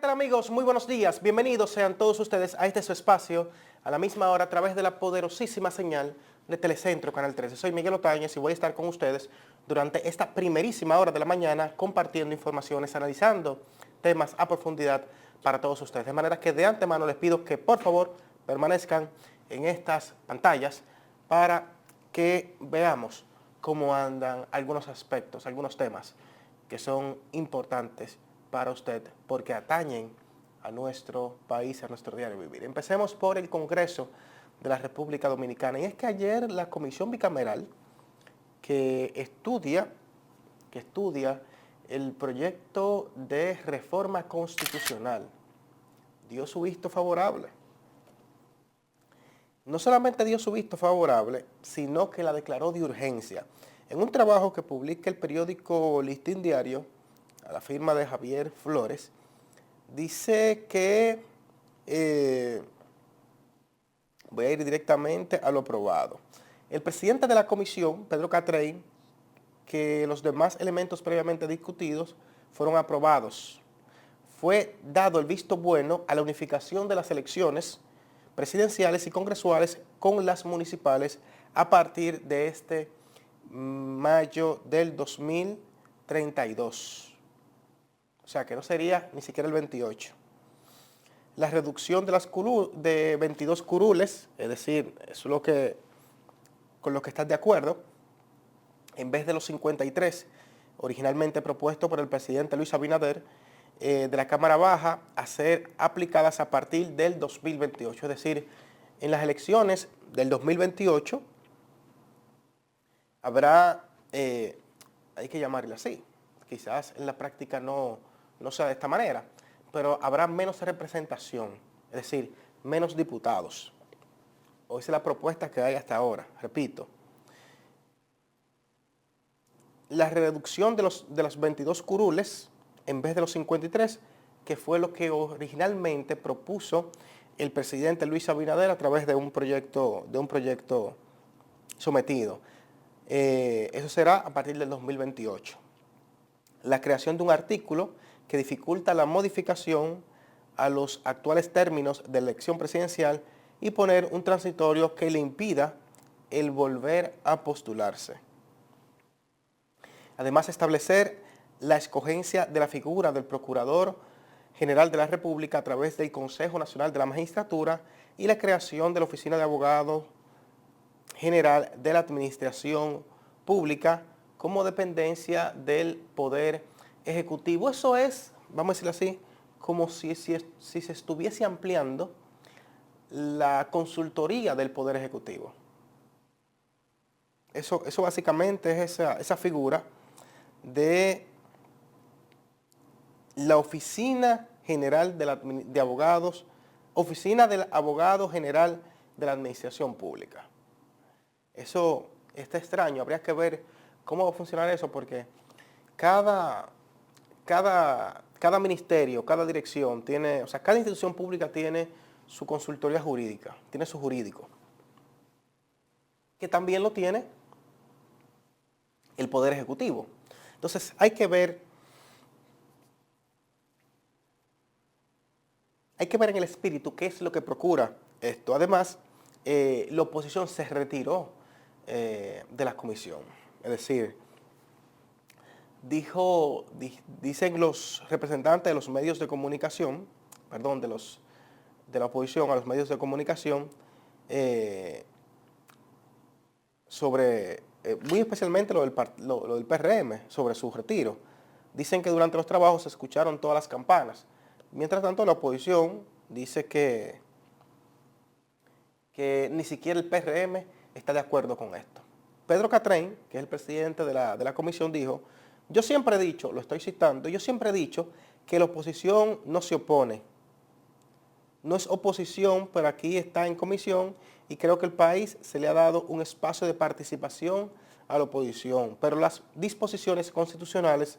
tal amigos? Muy buenos días. Bienvenidos sean todos ustedes a este su espacio, a la misma hora, a través de la poderosísima señal de Telecentro Canal 13. Soy Miguel Otañez y voy a estar con ustedes durante esta primerísima hora de la mañana compartiendo informaciones, analizando temas a profundidad para todos ustedes. De manera que de antemano les pido que por favor permanezcan en estas pantallas para que veamos cómo andan algunos aspectos, algunos temas que son importantes para usted porque atañen a nuestro país, a nuestro diario vivir. Empecemos por el Congreso de la República Dominicana. Y es que ayer la Comisión Bicameral que estudia el proyecto de reforma constitucional dio su visto favorable. No solamente dio su visto favorable, sino que la declaró de urgencia. En un trabajo que publica el periódico Listín Diario, a la firma de Javier Flores, dice que, voy a ir directamente a lo aprobado. El presidente de la comisión, Pedro Catrey, que los demás elementos previamente discutidos fueron aprobados. Fue dado el visto bueno a la unificación de las elecciones presidenciales y congresuales con las municipales a partir de este mayo del 2032. O sea que no sería ni siquiera el 28. La reducción de 22 curules, es decir, eso es con lo que estás de acuerdo, en vez de los 53 originalmente propuestos por el presidente Luis Abinader, de la Cámara Baja, a ser aplicadas a partir del 2028. Es decir, en las elecciones del 2028 habrá, hay que llamarle así, quizás en la práctica no sea de esta manera, pero habrá menos representación, es decir, menos diputados. O esa es la propuesta que hay hasta ahora, repito. La reducción de los 22 curules en vez de los 53, que fue lo que originalmente propuso el presidente Luis Abinader a través de un proyecto sometido. Eso será a partir del 2028. La creación de un artículo que dificulta la modificación a los actuales términos de elección presidencial y poner un transitorio que le impida el volver a postularse. Además, establecer la escogencia de la figura del Procurador General de la República a través del Consejo Nacional de la Magistratura y la creación de la Oficina de Abogado General de la Administración Pública como dependencia del Poder Ejecutivo. Eso es, vamos a decirlo así, como si se estuviese ampliando la consultoría del Poder Ejecutivo. Eso básicamente es esa figura de la Oficina General de Abogados, Oficina del Abogado General de la Administración Pública. Eso está extraño, habría que ver cómo va a funcionar eso, porque cada ministerio, cada dirección tiene, o sea, cada institución pública tiene su consultoría jurídica, tiene su jurídico, que también lo tiene el Poder Ejecutivo. Entonces hay que ver en el espíritu qué es lo que procura esto. Además, la oposición se retiró de la comisión. Es decir, dicen los representantes de los medios de comunicación, perdón, de la oposición a los medios de comunicación, sobre, muy especialmente lo del PRM, sobre su retiro. Dicen que durante los trabajos se escucharon todas las campanas. Mientras tanto, la oposición dice que ni siquiera el PRM está de acuerdo con esto. Pedro Catrén, que es el presidente de la comisión, dijo: yo siempre he dicho, lo estoy citando, yo siempre he dicho que la oposición no se opone. No es oposición, pero aquí está en comisión y creo que el país se le ha dado un espacio de participación a la oposición. Pero las disposiciones constitucionales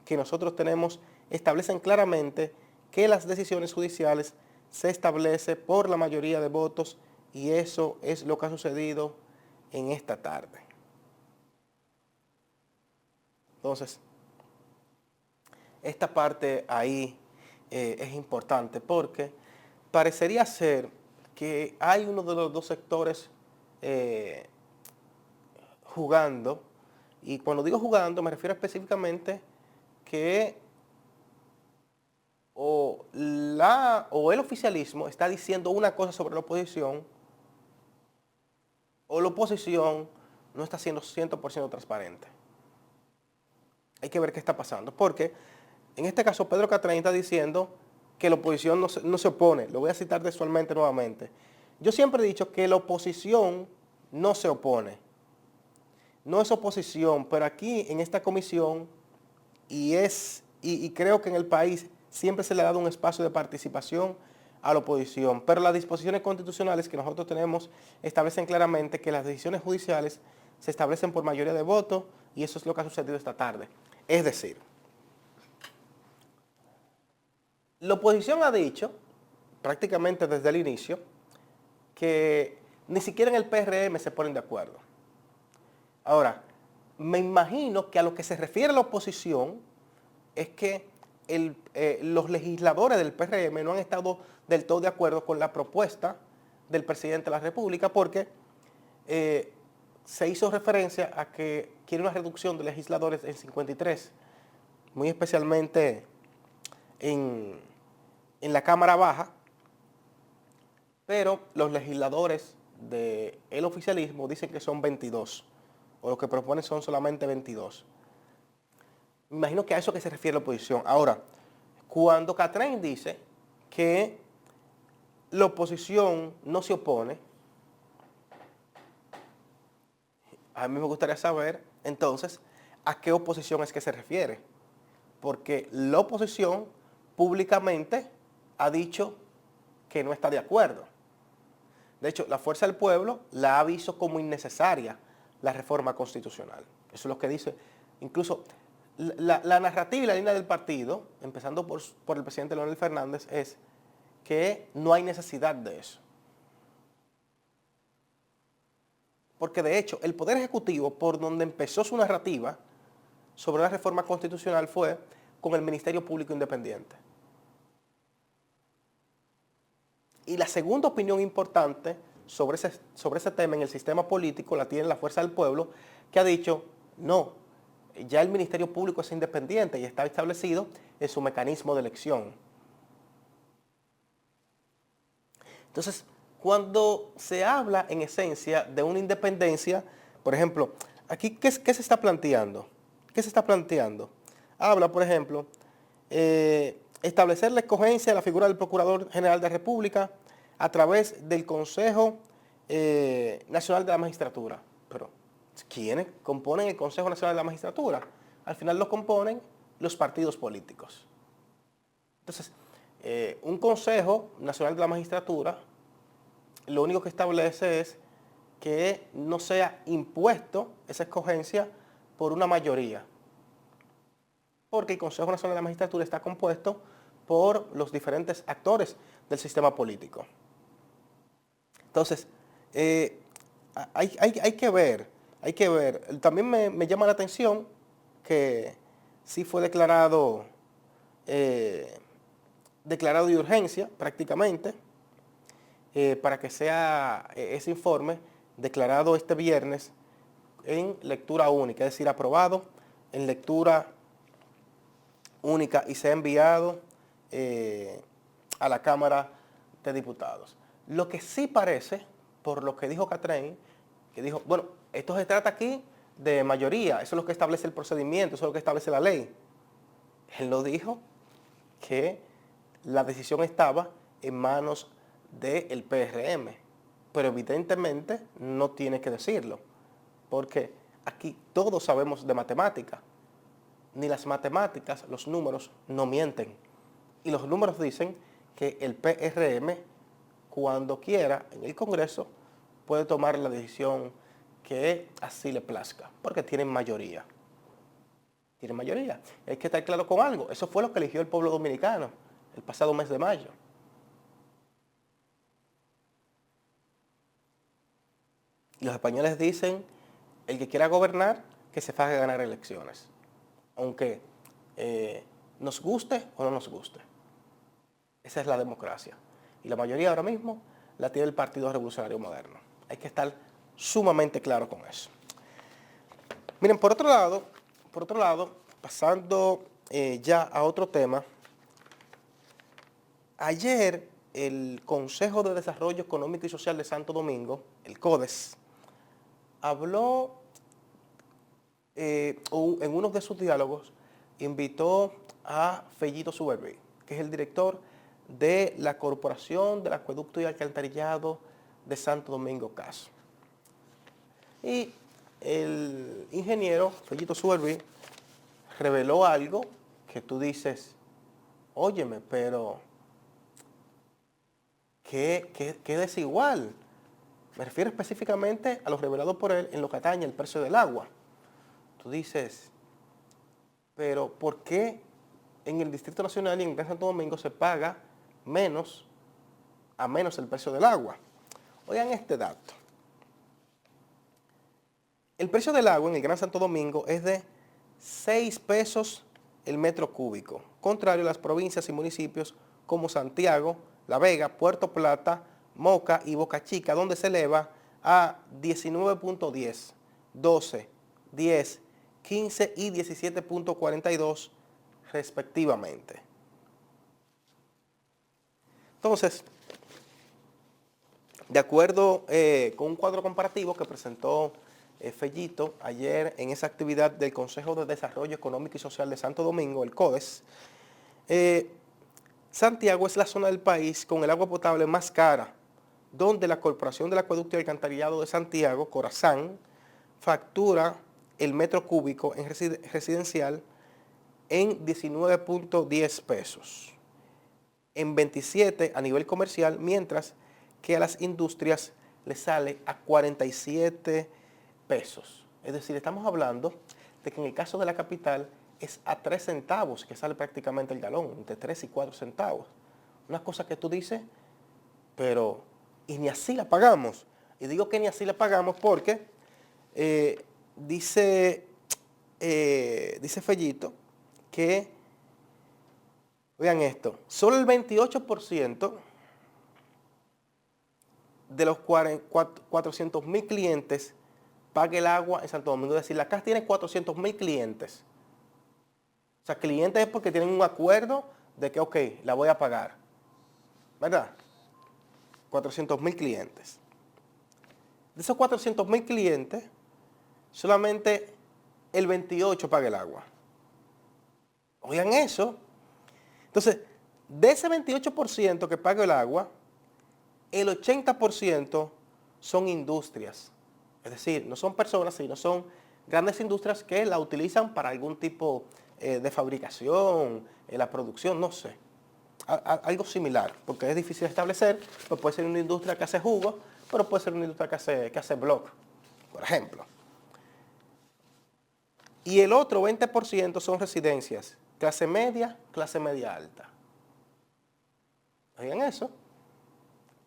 que nosotros tenemos establecen claramente que las decisiones judiciales se establecen por la mayoría de votos y eso es lo que ha sucedido en esta tarde. Entonces, esta parte ahí es importante porque parecería ser que hay uno de los dos sectores eh, jugando, y cuando digo jugando me refiero específicamente que o el oficialismo está diciendo una cosa sobre la oposición, o la oposición no está siendo 100% transparente. Hay que ver qué está pasando, porque en este caso Pedro Catrain está diciendo que la oposición no se opone. Lo voy a citar textualmente nuevamente. Yo siempre he dicho que la oposición no se opone. No es oposición, pero aquí en esta comisión, y creo que en el país siempre se le ha dado un espacio de participación a la oposición, pero las disposiciones constitucionales que nosotros tenemos establecen claramente que las decisiones judiciales se establecen por mayoría de votos, y eso es lo que ha sucedido esta tarde. Es decir, la oposición ha dicho, prácticamente desde el inicio, que ni siquiera en el PRM se ponen de acuerdo. Ahora, me imagino que a lo que se refiere la oposición es que los legisladores del PRM no han estado del todo de acuerdo con la propuesta del presidente de la República, porque se hizo referencia a que quiere una reducción de legisladores en 53, muy especialmente en la Cámara Baja, pero los legisladores del oficialismo dicen que son 22, o lo que proponen son solamente 22. Me imagino que a eso que se refiere la oposición. Ahora, cuando Catrain dice que la oposición no se opone, a mí me gustaría saber, entonces, a qué oposición es que se refiere. Porque la oposición públicamente ha dicho que no está de acuerdo. De hecho, la Fuerza del Pueblo la ha visto como innecesaria la reforma constitucional. Eso es lo que dice. Incluso la narrativa y la línea del partido, empezando por el presidente Leonel Fernández, es que no hay necesidad de eso. Porque de hecho, el Poder Ejecutivo, por donde empezó su narrativa sobre la reforma constitucional, fue con el Ministerio Público Independiente. Y la segunda opinión importante sobre ese tema en el sistema político la tiene la Fuerza del Pueblo, que ha dicho, no, ya el Ministerio Público es independiente y está establecido en su mecanismo de elección. Entonces, cuando se habla en esencia de una independencia, por ejemplo, aquí, ¿qué se está planteando? ¿Qué se está planteando? Habla, por ejemplo, establecer la escogencia de la figura del Procurador General de la República a través del Consejo Nacional de la Magistratura. Pero, ¿quiénes componen el Consejo Nacional de la Magistratura? Al final lo componen los partidos políticos. Entonces, un Consejo Nacional de la Magistratura lo único que establece es que no sea impuesto esa escogencia por una mayoría, porque el Consejo Nacional de la Magistratura está compuesto por los diferentes actores del sistema político. Entonces, hay que ver. También me llama la atención que sí fue declarado de urgencia prácticamente, para que sea ese informe declarado este viernes en lectura única, es decir, aprobado en lectura única y sea enviado a la Cámara de Diputados. Lo que sí parece, por lo que dijo Catrain, que dijo, bueno, esto se trata aquí de mayoría, eso es lo que establece el procedimiento, eso es lo que establece la ley. Él lo dijo que la decisión estaba en manos del PRM, pero evidentemente no tiene que decirlo, porque aquí todos sabemos de matemática, ni las matemáticas, los números no mienten, y los números dicen que el PRM, cuando quiera en el Congreso, puede tomar la decisión que así le plazca, porque tienen mayoría. Tienen mayoría. Hay que estar claro con algo, eso fue lo que eligió el pueblo dominicano el pasado mes de mayo. Y los españoles dicen, el que quiera gobernar, que se faje a ganar elecciones, aunque nos guste o no nos guste. Esa es la democracia. Y la mayoría ahora mismo la tiene el Partido Revolucionario Moderno. Hay que estar sumamente claro con eso. Miren, por otro lado, pasando ya a otro tema, ayer el Consejo de Desarrollo Económico y Social de Santo Domingo, el CODES, habló en uno de sus diálogos, invitó a Fellito Suberví, que es el director de la Corporación del Acueducto y Alcantarillado de Santo Domingo Caso. Y el ingeniero Fellito Suberví reveló algo que tú dices, óyeme, pero qué desigual. Me refiero específicamente a lo revelado por él en lo que atañe el precio del agua. Tú dices, pero ¿por qué en el Distrito Nacional y en el Gran Santo Domingo se paga a menos el precio del agua? Oigan este dato. El precio del agua en el Gran Santo Domingo es de 6 pesos el metro cúbico, contrario a las provincias y municipios como Santiago, La Vega, Puerto Plata, Moca y Boca Chica, donde se eleva a 19.10, 12, 10, 15 y 17.42 respectivamente. Entonces, de acuerdo con un cuadro comparativo que presentó Fellito ayer en esa actividad del Consejo de Desarrollo Económico y Social de Santo Domingo, el CODES, Santiago es la zona del país con el agua potable más cara, donde la Corporación del Acueducto y Alcantarillado de Santiago, Corazán, factura el metro cúbico en residencial en 19.10 pesos, en 27 a nivel comercial, mientras que a las industrias les sale a 47 pesos. Es decir, estamos hablando de que en el caso de la capital es a 3 centavos que sale prácticamente el galón, entre 3 y 4 centavos. Una cosa que tú dices, pero y ni así la pagamos. Y digo que ni así la pagamos porque dice Fellito que, vean esto, solo el 28% de los 400,000 clientes paga el agua en Santo Domingo. Es decir, la casa tiene 400,000 clientes. O sea, clientes es porque tienen un acuerdo de que, ok, la voy a pagar. ¿Verdad? 400,000 clientes. De esos 400,000 clientes, solamente el 28 paga el agua. Oigan eso. Entonces, de ese 28% que paga el agua, el 80% son industrias. Es decir, no son personas, sino son grandes industrias que la utilizan para algún tipo de fabricación, la producción, no sé. Algo similar, porque es difícil establecer, pues puede ser una industria que hace jugos, pero puede ser una industria que hace block, por ejemplo. Y el otro 20% son residencias, clase media alta. ¿Oigan eso?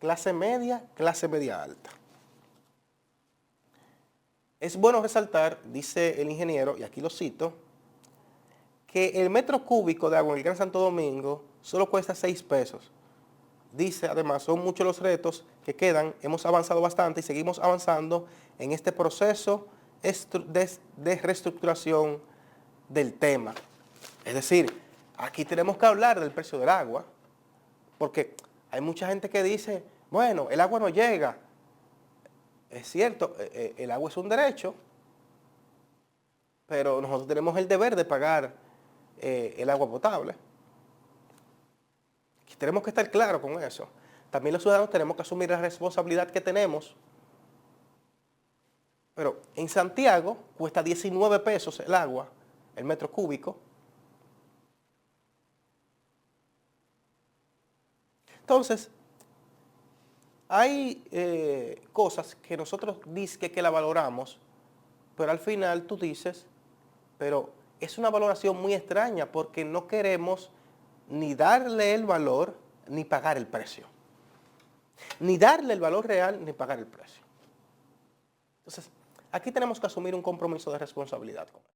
Clase media alta. Es bueno resaltar, dice el ingeniero, y aquí lo cito, que el metro cúbico de agua en el Gran Santo Domingo solo cuesta 6 pesos. Dice, además, son muchos los retos que quedan, hemos avanzado bastante y seguimos avanzando en este proceso de reestructuración del tema. Es decir, aquí tenemos que hablar del precio del agua, porque hay mucha gente que dice, bueno, el agua no llega. Es cierto, el agua es un derecho, pero nosotros tenemos el deber de pagar el agua potable. Tenemos que estar claros con eso. También los ciudadanos tenemos que asumir la responsabilidad que tenemos. Pero en Santiago cuesta 19 pesos el agua, el metro cúbico. Entonces, hay cosas que nosotros dicen que la valoramos, pero al final tú dices, pero es una valoración muy extraña porque no queremos ni darle el valor ni pagar el precio. Ni darle el valor real ni pagar el precio. Entonces, aquí tenemos que asumir un compromiso de responsabilidad con eso.